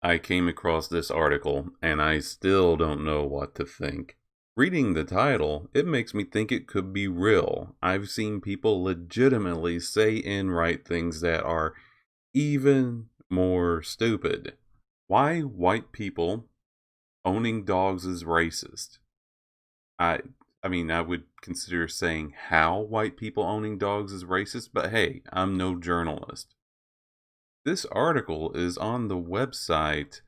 I came across this article and I still don't know what to think. Reading the title, it makes me think it could be real. I've seen people legitimately say and write things that are even more stupid. Why white people owning dogs is racist? I I mean, I would consider saying how white people owning dogs is racist, but hey, I'm no journalist. This article is on the website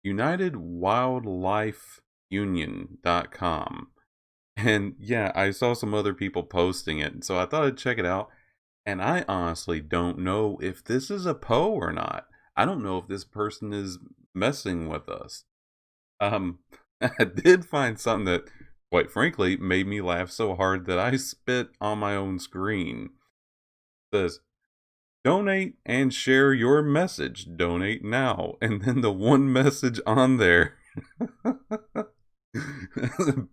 UnitedWildlifeUnion.com. And yeah, I saw some other people posting it, so I thought I'd check it out. And I honestly don't know if this is a Poe or not. I don't know if this person is messing with us. Um, I did find something that, quite frankly, made me laugh so hard that I spit on my own screen. It says, donate and share your message. Donate now. And then the one message on there,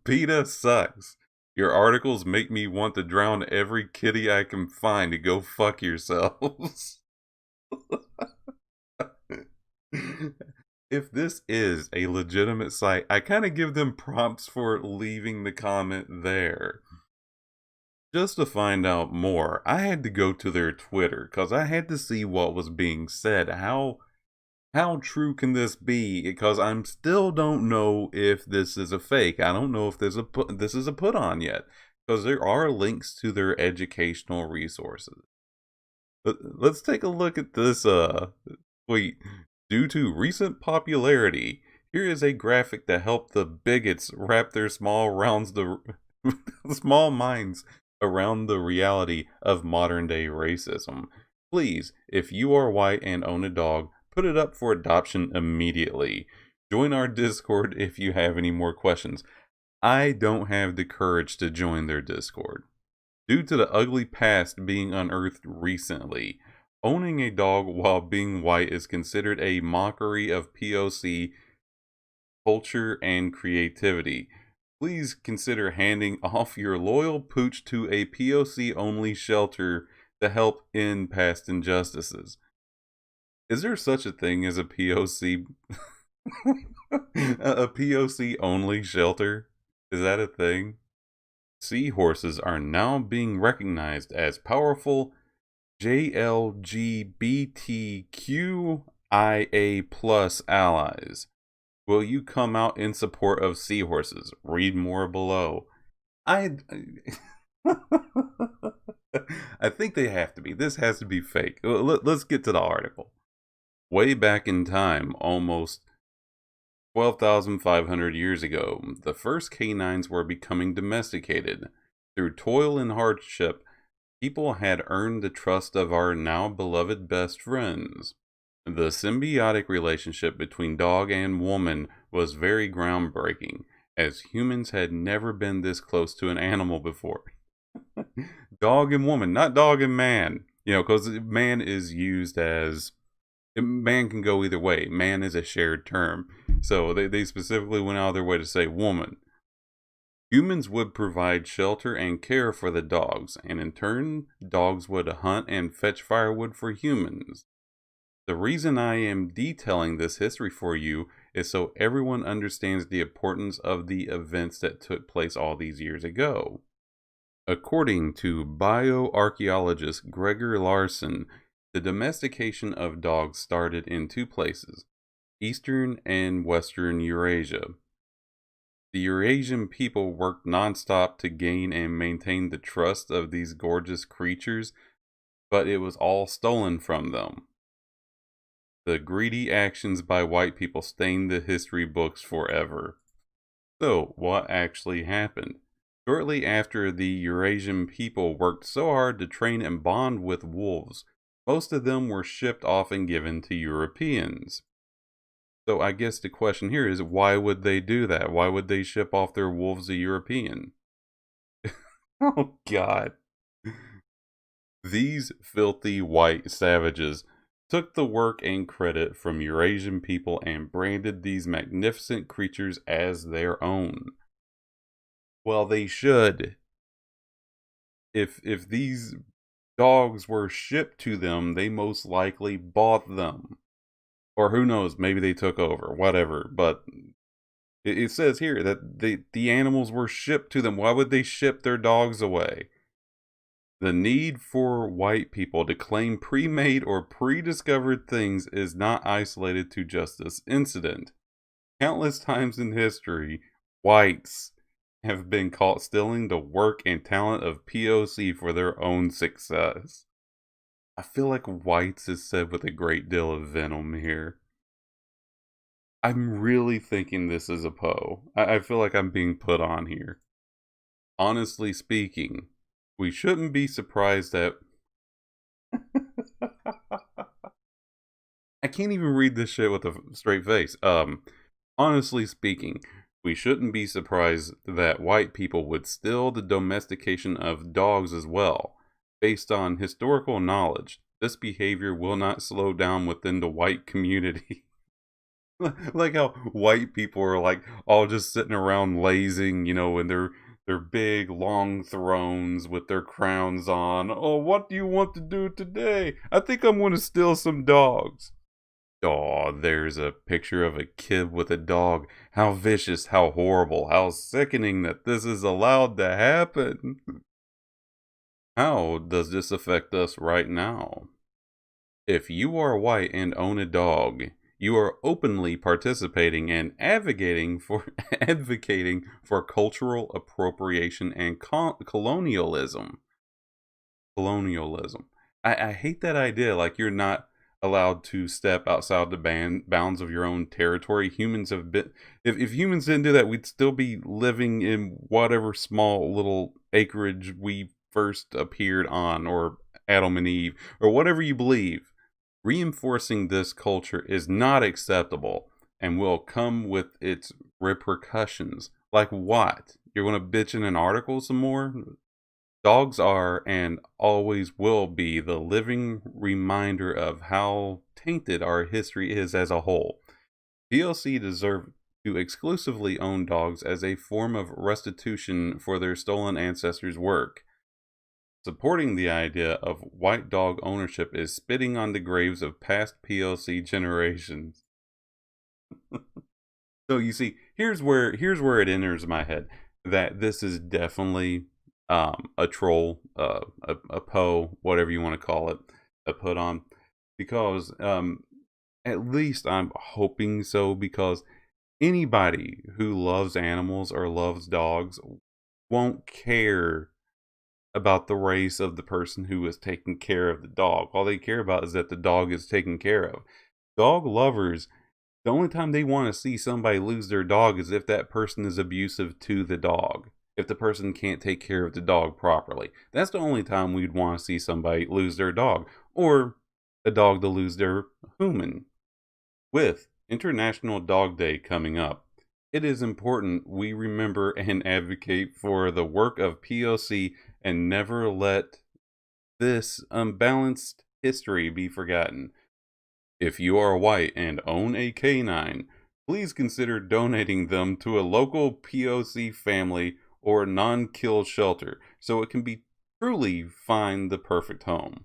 PETA sucks. Your articles make me want to drown every kitty I can find to go fuck yourselves. If this is a legitimate site, I kind of give them prompts for leaving the comment there. Just to find out more, I had to go to their Twitter because I had to see what was being said. How true can this be? Because I'm still don't know if this is a fake. I don't know if this is a put on yet. Because there are links to their educational resources. But let's take a look at this tweet. Due to recent popularity, here is a graphic to help the bigots wrap their small minds around the reality of modern day racism. Please, if you are white and own a dog, put it up for adoption immediately. Join our Discord if you have any more questions. I don't have the courage to join their Discord. Due to the ugly past being unearthed recently, owning a dog while being white is considered a mockery of POC culture and creativity. Please consider handing off your loyal pooch to a POC only shelter to help end past injustices. Is there such a thing as a POC? A POC only shelter? Is that a thing? Seahorses are now being recognized as powerful JLGBTQIA plus allies. Will you come out in support of seahorses? Read more below. I I think they have to be. This has to be fake. Let's get to the article. Way back in time, almost 12,500 years ago, the first canines were becoming domesticated. Through toil and hardship, people had earned the trust of our now beloved best friends. The symbiotic relationship between dog and woman was very groundbreaking, as humans had never been this close to an animal before. Dog and woman, not dog and man. Because man is used as. Man can go either way. Man is a shared term. So they specifically went out of their way to say woman. Humans would provide shelter and care for the dogs, and in turn, dogs would hunt and fetch firewood for humans. The reason I am detailing this history for you is so everyone understands the importance of the events that took place all these years ago. According to bioarchaeologist Gregor Larson, the domestication of dogs started in two places, Eastern and Western Eurasia. The Eurasian people worked nonstop to gain and maintain the trust of these gorgeous creatures, but it was all stolen from them. The greedy actions by white people stained the history books forever. So, what actually happened? Shortly after the Eurasian people worked so hard to train and bond with wolves, most of them were shipped off and given to Europeans. So I guess the question here is, why would they do that? Why would they ship off their wolves to European? Oh God. These filthy white savages took the work and credit from Eurasian people and branded these magnificent creatures as their own. Well, they should. If these dogs were shipped to them, they most likely bought them. Or who knows, maybe they took over, whatever. But it says here that the animals were shipped to them. Why would they ship their dogs away? The need for white people to claim pre-made or pre-discovered things is not isolated to just this incident. Countless times in history, whites have been caught stealing the work and talent of POC for their own success. I feel like whites is said with a great deal of venom here. I'm really thinking this is a Poe. I feel like I'm being put on here. Honestly speaking, we shouldn't be surprised that I can't even read this shit with a straight face. Honestly speaking, we shouldn't be surprised that white people would steal the domestication of dogs as well. Based on historical knowledge, this behavior will not slow down within the white community. Like how white people are like all just sitting around lazing, in their big long thrones with their crowns on. Oh, what do you want to do today? I think I'm going to steal some dogs. Oh, there's a picture of a kid with a dog. How vicious, how horrible, how sickening that this is allowed to happen. How does this affect us right now? If you are white and own a dog, you are openly participating and advocating for advocating for cultural appropriation and colonialism. Colonialism. I hate that idea. Like you're not allowed to step outside the bounds of your own territory. Humans have been. If humans didn't do that, we'd still be living in whatever small little acreage we first appeared on, or Adam and Eve, or whatever you believe. Reinforcing this culture is not acceptable and will come with its repercussions. Like what? You're going to bitch in an article some more? Dogs are and always will be the living reminder of how tainted our history is as a whole. PLC deserve to exclusively own dogs as a form of restitution for their stolen ancestors' work. Supporting the idea of white dog ownership is spitting on the graves of past PLC generations. So you see, here's where it enters my head that this is definitely a troll, a Poe, whatever you want to call it, a put on, because at least I'm hoping so, because anybody who loves animals or loves dogs won't care about the race of the person who is taking care of the dog. All they care about is that the dog is taken care of. Dog lovers, the only time they want to see somebody lose their dog is if that person is abusive to the dog. If the person can't take care of the dog properly. That's the only time we'd want to see somebody lose their dog. Or a dog to lose their human. With International Dog Day coming up, it is important we remember and advocate for the work of POC and never let this unbalanced history be forgotten. If you are white and own a canine, please consider donating them to a local POC family or non-kill shelter so it can be truly find the perfect home.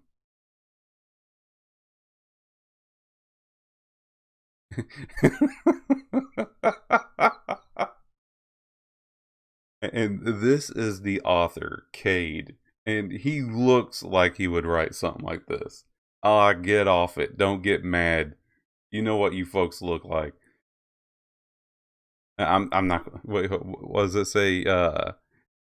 And this is the author, Cade, and he looks like he would write something like this. Ah, get off it. Don't get mad. You know what you folks look like. I'm not. Wait, what does it say?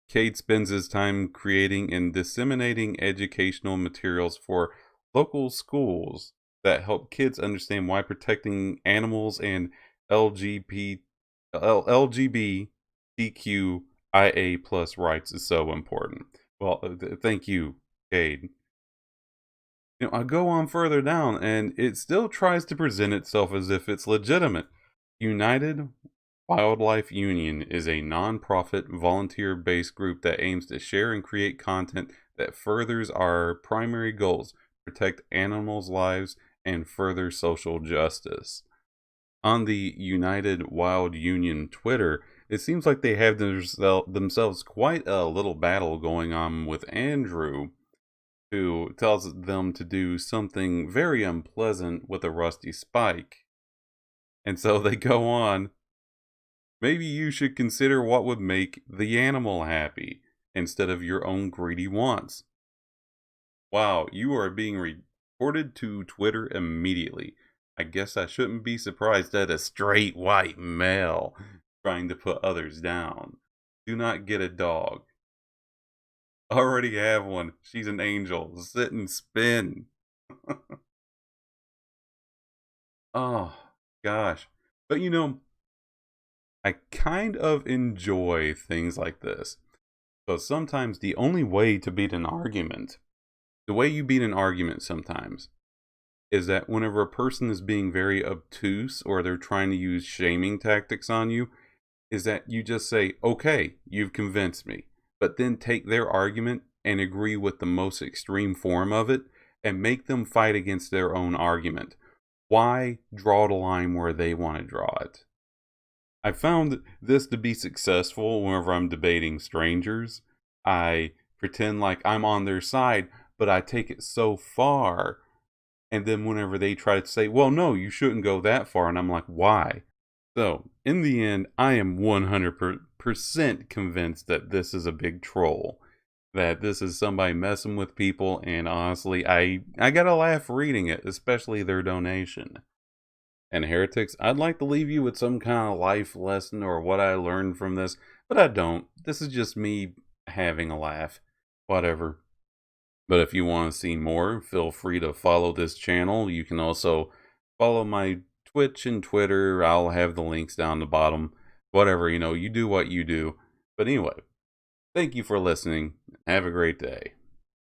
Cade spends his time creating and disseminating educational materials for local schools that help kids understand why protecting animals and LGBT, LGBTQIA plus rights is so important. Well, thank you, Cade. I go on further down, and it still tries to present itself as if it's legitimate. United Wildlife Union is a non-profit, volunteer-based group that aims to share and create content that furthers our primary goals, protect animals' lives, and further social justice. On the United Wild Union Twitter, it seems like they have themselves quite a little battle going on with Andrew, who tells them to do something very unpleasant with a rusty spike. And so they go on, maybe you should consider what would make the animal happy instead of your own greedy wants. Wow, you are being reported to Twitter immediately. I guess I shouldn't be surprised at a straight white male trying to put others down. Do not get a dog. Already have one. She's an angel. Sit and spin. Oh, gosh. But I kind of enjoy things like this. So sometimes the only way to beat an argument, the way you beat an argument sometimes, is that whenever a person is being very obtuse or they're trying to use shaming tactics on you, is that you just say, okay, you've convinced me, but then take their argument and agree with the most extreme form of it and make them fight against their own argument. Why draw the line where they want to draw it? I found this to be successful whenever I'm debating strangers. I pretend like I'm on their side, but I take it so far. And then whenever they try to say, well, no, you shouldn't go that far. And I'm like, why? So, in the end, I am 100% convinced that this is a big troll. That this is somebody messing with people. And honestly, I got to laugh reading it, especially their donation. And heretics, I'd like to leave you with some kind of life lesson or what I learned from this, but I don't. This is just me having a laugh. Whatever. But if you want to see more, feel free to follow this channel. You can also follow my Twitch and Twitter. I'll have the links down the bottom. Whatever, you do what you do. But anyway, thank you for listening. Have a great day.